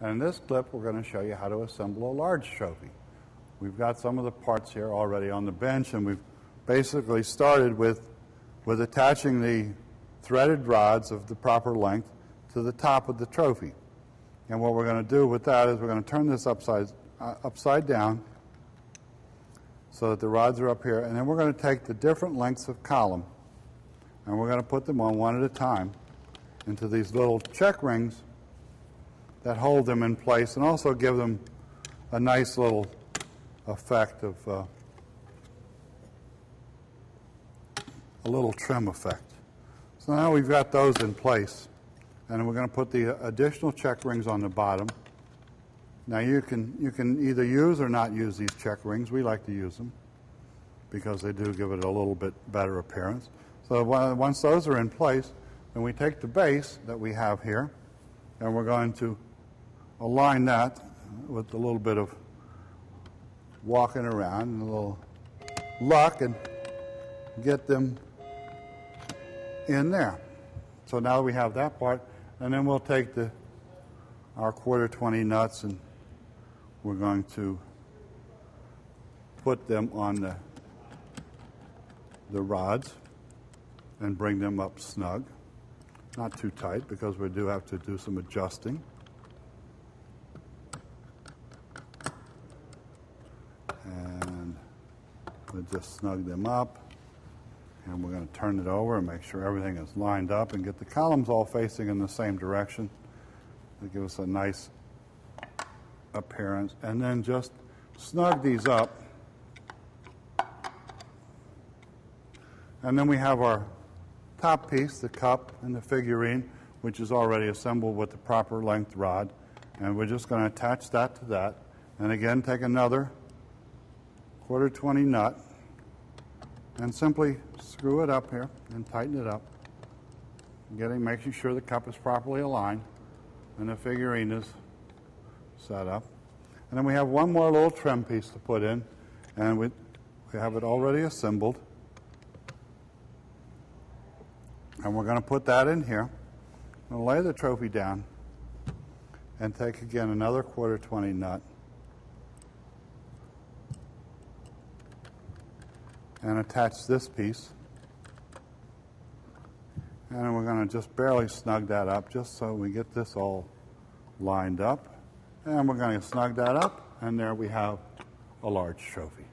And in this clip, we're going to show you how to assemble a large trophy. We've got some of the parts here already on the bench, and we've basically started with attaching the threaded rods of the proper length to the top of the trophy. And what we're going to do with that is we're going to turn this upside down so that the rods are up here, and then we're going to take the different lengths of column and we're going to put them on one at a time into these little check rings that hold them in place and also give them a nice little effect of a little trim effect. So now we've got those in place, and we're going to put the additional check rings on the bottom. Now you can either use or not use these check rings. We like to use them because they do give it a little bit better appearance. So once those are in place, then we take the base that we have here, and we're going to align that with a little bit of walking around and a little luck and get them in there. So now we have that part, and then we'll take our 1/4-20 nuts and we're going to put them on the rods and bring them up snug. Not too tight because we do have to do some adjusting. And we'll just snug them up. And we're going to turn it over and make sure everything is lined up and get the columns all facing in the same direction. It'll give us a nice appearance. And then just snug these up. And then we have our top piece, the cup and the figurine, which is already assembled with the proper length rod. And we're just going to attach that to that. And again, take another 1/4-20 nut and simply screw it up here and tighten it up, making sure the cup is properly aligned and the figurine is set up. And then we have one more little trim piece to put in, and we have it already assembled. And we're going to put that in here. We'll lay the trophy down and take again another 1/4-20 nut and attach this piece. And we're going to just barely snug that up just so we get this all lined up. And we're going to snug that up, and there we have a large trophy.